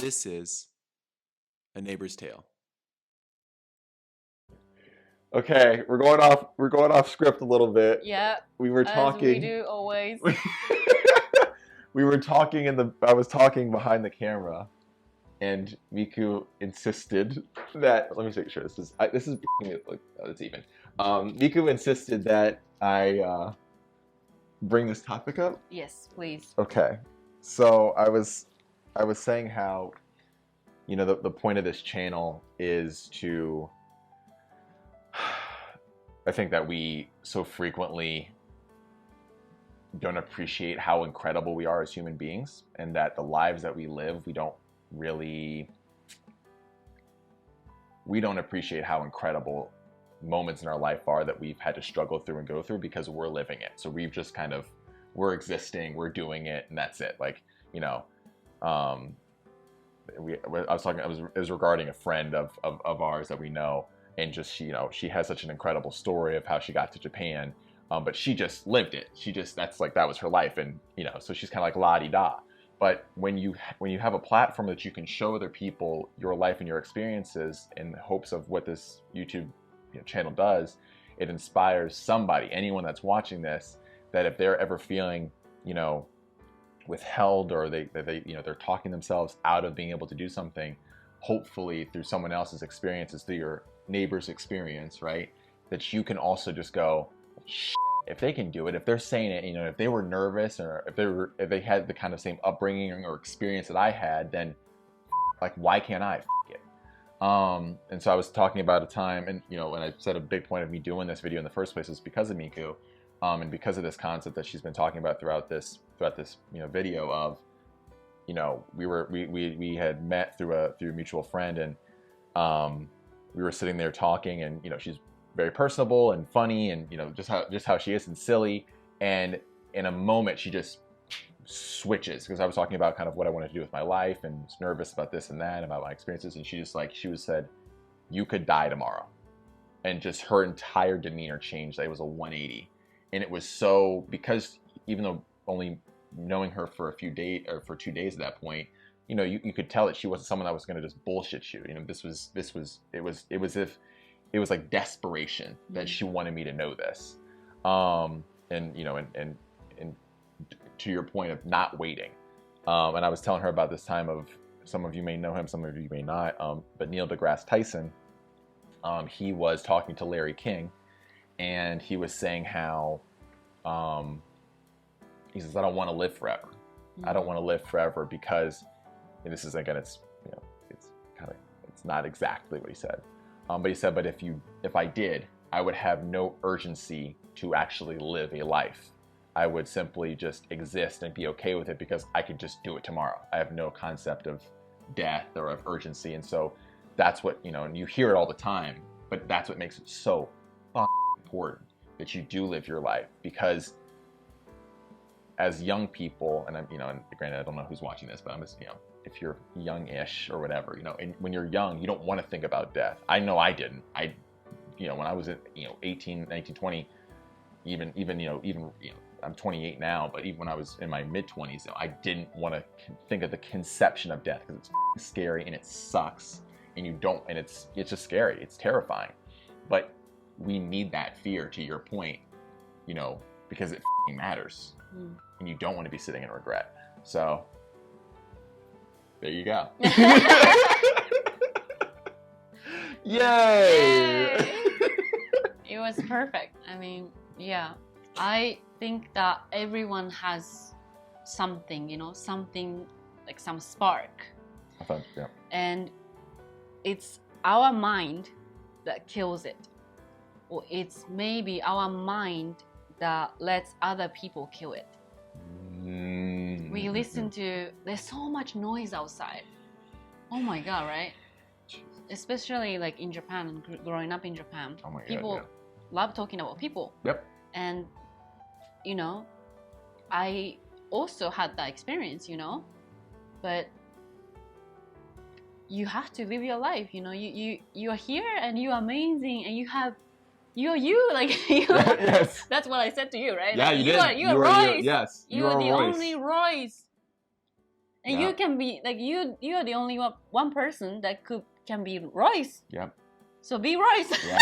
This is A Neighbor's Tale. Okay, we're going off script a little bit. Yeah. We were talking. As we do always. We were talking I was talking behind the camera, and Miku insisted that. Let me make sure this is it's even. Miku insisted that I bring this topic up. Yes, please. Okay, so I was saying how, the point of this channel is to. I think that we so frequently don't appreciate how incredible we are as human beings, and that the lives that we live, we don't appreciate how incredible moments in our life are that we've had to struggle through and go through because we're living it. So we've just we're existing, we're doing it, and that's it. It was regarding a friend of ours that we know. And just, she has such an incredible story of how she got to Japan, but she just lived it. That was her life, and so she's kind of like la-di-da. But when you have a platform that you can show other people your life and your experiences in hopes of what this YouTube channel does, it inspires somebody, anyone that's watching this, that if they're ever feeling withheld, or they're talking themselves out of being able to do something, hopefully through someone else's experiences, through your neighbor's experience, right, that you can also just go, if they can do it, if they're saying it, if they were nervous, or if they had the kind of same upbringing or experience that I had, then why can't I it? And so I was talking about a time, and when I said a big point of me doing this video in the first place was because of Miku, and because of this concept that she's been talking about throughout this video of, we had met through a mutual friend, and we were sitting there talking, and she's very personable and funny, and just how she is, and silly, and in a moment she just switches, because I was talking about kind of what I wanted to do with my life, and was nervous about this and that, about my experiences, and she said, you could die tomorrow. And just her entire demeanor changed. It was a 180, and it was so, because even though only knowing her for a few days, or for 2 days at that point, you could tell that she wasn't someone that was going to just bullshit you. It was like desperation that she wanted me to know this. And to your point of not waiting. And I was telling her about this time of, some of you may know him, some of you may not, but Neil deGrasse Tyson, he was talking to Larry King, and he was saying how, he says, I don't want to live forever. I don't want to live forever because, and this is, again, it's not exactly what he said. But he said, but if I did, I would have no urgency to actually live a life. I would simply just exist and be okay with it, because I could just do it tomorrow. I have no concept of death or of urgency. And so that's what, and you hear it all the time, but that's what makes it so important that you do live your life. Because as young people, and and granted, I don't know who's watching this, but I'm just, if you're young-ish or whatever, and when you're young, you don't want to think about death. I know I didn't. When I was at, 18, 19, 20, even I'm 28 now, but even when I was in my mid-20s, I didn't want to think of the conception of death, because it's scary and it sucks, and it's just scary. It's terrifying. But we need that fear, to your point, because it matters. And you don't want to be sitting in regret. So there you go. Yay! It was perfect. I mean, yeah. I think that everyone has something, something like some spark. Yeah. And it's our mind that kills it. Or it's maybe our mind that lets other people kill it. We listen to, there's so much noise outside. Oh my God, right? Especially like in Japan, and growing up in Japan, oh my God, people love talking about people. Yep. And, I also had that experience, but you have to live your life, you are here, and you're amazing, and you're you, Yes. That's what I said to you, right? Yeah, you did. You are Royce. Yes, You are the only Royce. And Yeah. you can be like you're the only one person that can be Royce. Yep. So be Royce. Yeah.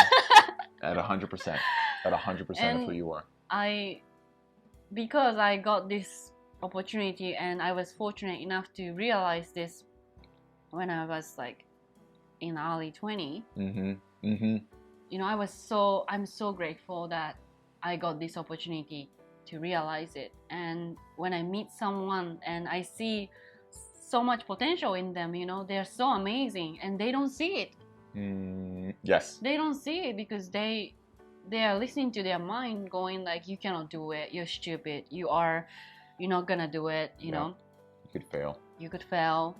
At 100%. At 100% of And who you are. Because I got this opportunity and I was fortunate enough to realize this when I was like in early 20. Mm-hmm. Mm-hmm. You know, I'm so grateful that I got this opportunity to realize it. And when I meet someone and I see so much potential in them, you know, they're so amazing and they don't see it. Yes. They don't see it because they are listening to their mind going like, you cannot do it, you're stupid, you're not gonna do it, you know. You could fail. You could fail.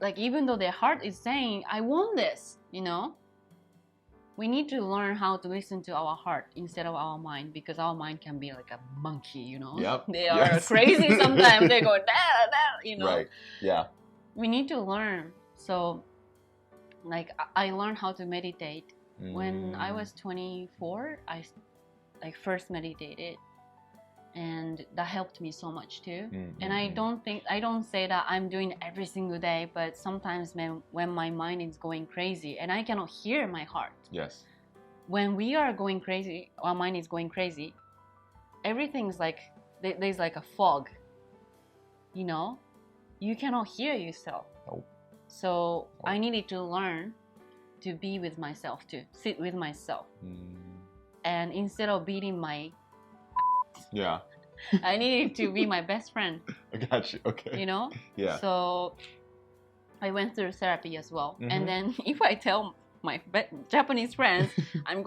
Like, even though their heart is saying, I want this, you know, we need to learn how to listen to our heart instead of our mind, because our mind can be like a monkey, you know. Yep. They are crazy sometimes. They go, you know. Right. Yeah. We need to learn. So, like, I learned how to meditate. When I was 24, I first meditated, and that helped me so much too. And I don't say that I'm doing every single day, but sometimes when my mind is going crazy and I cannot hear my heart. Yes. When we are going crazy, our mind is going crazy, everything's like, there's like a fog, you know? You cannot hear yourself. Nope. So I needed to learn to be with myself, to sit with myself. And instead of beating my Yeah. I needed to be my best friend. I got you. Okay. You know? Yeah. So I went through therapy as well. Mhm. And then if I tell my Japanese friends I'm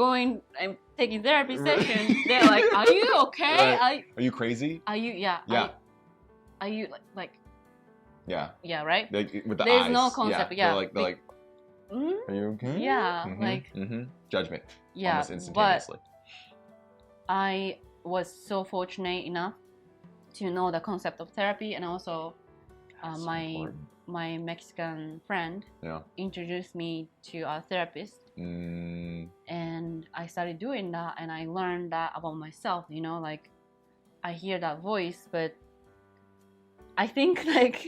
taking therapy session, they're like, are you okay? Right. Are you crazy? Are you, yeah. Yeah. Are you like, Yeah. yeah, right? Like, with the There's eyes. no concept, yeah. They're like, Mhm. are you okay? Yeah, Mhm, like, mhm. Judgment. yeah, Almost but instantaneously. I was so fortunate enough to know the concept of therapy, and also That's so my important. my Mexican friend Yeah. introduced me to a therapist, and I started doing that, and I learned that about myself, you know, like I hear that voice, but I think like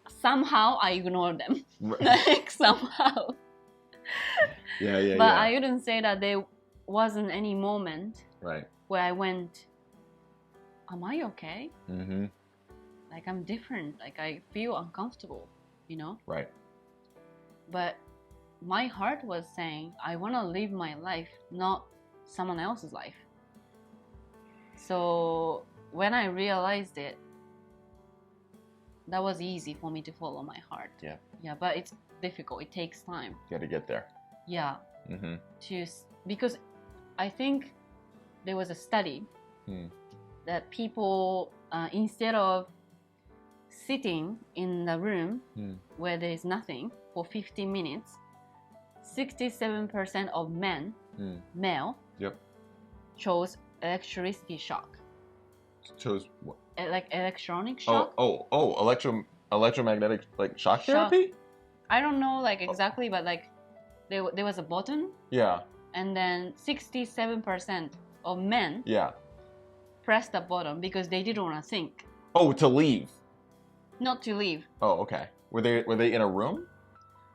somehow I ignore them. Right. Like somehow. Yeah. But I wouldn't say that there wasn't any moment Right. where I went, am I okay? Mm-hmm. Like, I'm different. Like, I feel uncomfortable, you know? Right. But my heart was saying, I want to live my life, not someone else's life. So when I realized it, that was easy for me to follow my heart. Yeah. Yeah, but it's difficult. It takes time. You got to get there. Yeah. Mm-hmm. Because I think there was a study that people, instead of sitting in the room where there is nothing for 15 minutes, 67% of men, male, Yep. chose electricity shock. Chose what? Like electronic shock. Electromagnetic like shock therapy? I don't know like exactly, but like there was a button, Yeah. and then 67% of men Yeah. pressed the button because they didn't want to think, Oh, to leave. not to leave. Oh, okay. Were they in a room?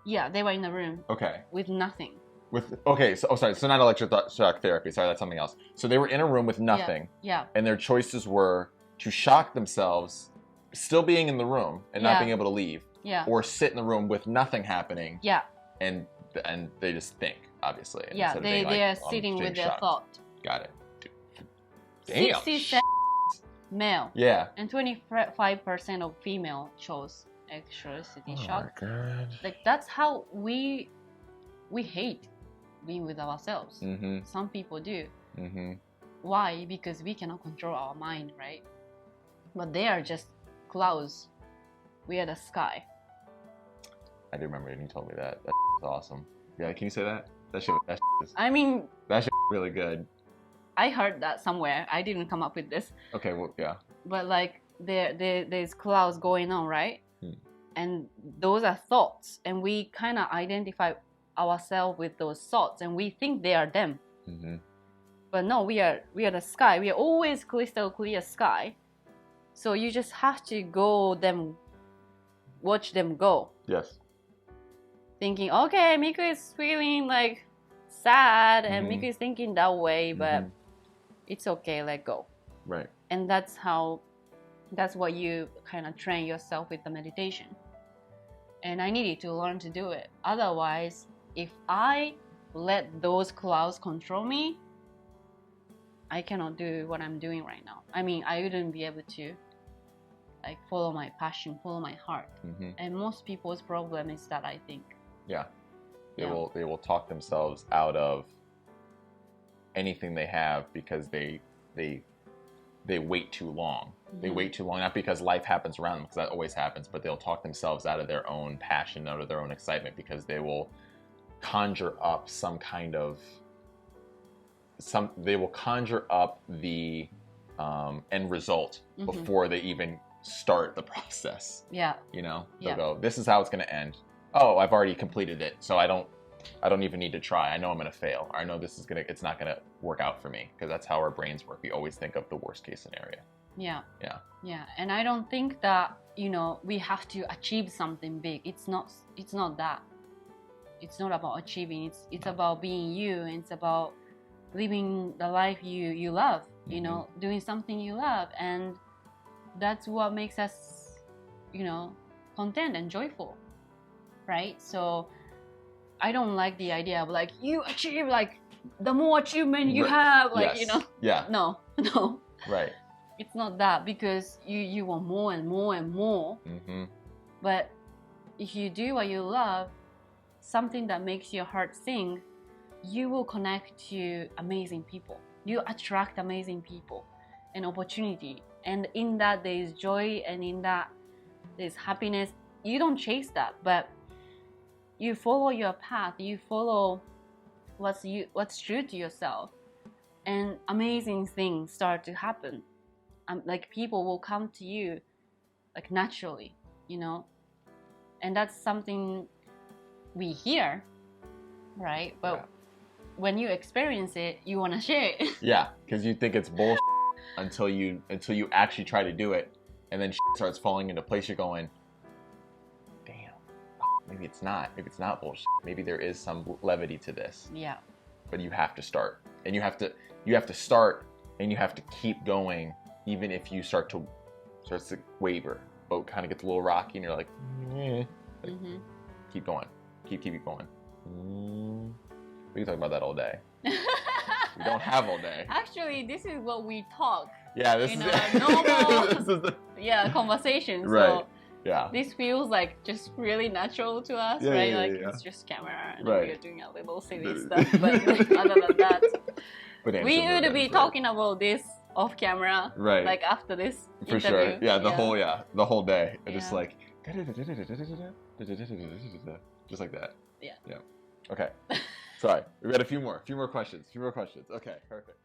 Yeah, they were in a room Okay. with nothing. So not electroshock therapy. Sorry, that's something else. So they were in a room with nothing, Yeah. and their choices were to shock themselves, still being in the room and not Yeah. being able to leave, Yeah. or sit in the room with nothing happening, Yeah. and they just think, obviously. Yeah. instead of They being like, are "I'm sitting being with their shocked." thought. Got it. Damn. 67 male Yeah. and 25% of female chose electricity shock. Oh my god. Like, that's how we hate being with ourselves. Mm-hmm. Some people do. Mm-hmm. Why? Because we cannot control our mind, right? But they are just clouds. We are the sky. I do remember when you told me that. That's awesome. Yeah, can you say that? That shit is I mean, really good. I heard that somewhere. I didn't come up with this. Okay, well, yeah. But like there's clouds going on, right? Hmm. And those are thoughts, and we kind of identify ourselves with those thoughts, and we think they are them. Mm-hmm. But no, we are the sky. We are always crystal clear sky. So you just have to watch them go. Yes. Thinking, okay, Miku is feeling like sad, and Mhm. Miku is thinking that way, but Mhm. it's okay, let go. Right. And that's what you kind of train yourself with the meditation. And I needed to learn to do it. Otherwise, if I let those clouds control me, I cannot do what I'm doing right now. I mean, I wouldn't be able to like follow my passion, follow my heart. Mhm. And most people's problem is that, I think. Yeah. They Yeah. will talk themselves out of anything they have because they wait too long. They Mhm. wait too long, not because life happens around them, because that always happens, but they'll talk themselves out of their own passion, out of their own excitement, because they will conjure up they will conjure up the end result Mhm. before they even start the process. Yeah. You know, Yeah. they'll go, this is how it's going to end. Oh, I've already completed it, so I don't even need to try. I know I'm going to fail. Or I know it's not going to work out for me, because that's how our brains work. We always think of the worst case scenario. Yeah. Yeah. Yeah. And I don't think that, we have to achieve something big. It's not that. It's not about achieving. It's about being you, and it's about living the life you love, Mhm. doing something you love, and that's what makes us, content and joyful, right? So I don't like the idea of like you achieve like the more achievement you Right. have, like Yes. Yeah. No, Right. it's not that, because you want more and more and more. Mm-hmm. But if you do what you love, something that makes your heart sing, you will connect to amazing people. You attract amazing people and opportunity. And in that there is joy, and in that there's happiness. You don't chase that, but you follow your path. You follow what's true to yourself, and amazing things start to happen. Like people will come to you like naturally, and that's something we hear, right? But Yeah. when you experience it, you want to share it. Yeah, because you think it's bullshit until you actually try to do it, and then shit starts falling into place. You're going, damn, maybe it's not bullshit. Maybe there is some levity to this. Yeah. But you have to start, and you have to start, and you have to keep going, even if you starts to waver. Boat kind of gets a little rocky, and you're like, Mm-hmm. keep going, keep going. We can talk about that all day. We don't have all day. Actually, this is what we talk. Yeah, this is normal. this is the Conversation. right. So Yeah. this feels like just really natural to us, Yeah, right? yeah, like yeah. It's just camera, and Right. we're doing a little silly stuff. But other than that, we would be talking about this off camera, right? Like after this For interview. sure. Yeah, the whole day. Yeah. Just like just like that. Yeah. Okay. Sorry. We've got a few more questions. Okay, perfect.